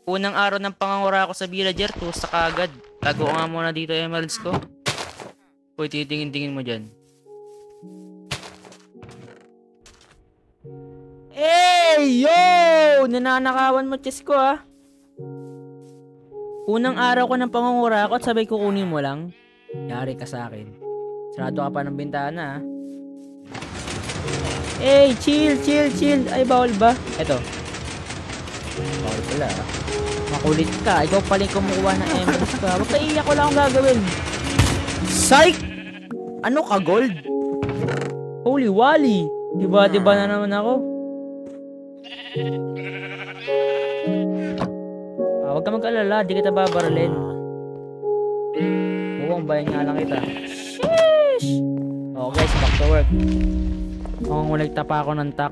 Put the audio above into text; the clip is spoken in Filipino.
Unang araw ng pangangura ko sa villager, tusta ka agad. Tago ko nga muna dito emeralds ko. Uy, titingin-tingin mo dyan. Hey! Yo! Nananakawan mo chest ko ah. Unang araw ko ng pangungura ko at sabay kukunin mo lang. Yari ka sa akin. Sarado ka pa ng bintana ah. Hey! Chill, chill, chill. Ay, bawal ba? Eto. Bawal pala ah. Makulit ka. Ikaw pala yung kumukuha ng emeralds ka. Basta iiyak ko lang ang gagawin. Psych! Ano ka, gold? Holy Wally! Diba na naman ako? Huwag ka mag-alala, di kita babaralin. Mukhang bayan nga lang kita. Sheesh! Oh guys, back to work. Mukhang uligta pa ako ng tak.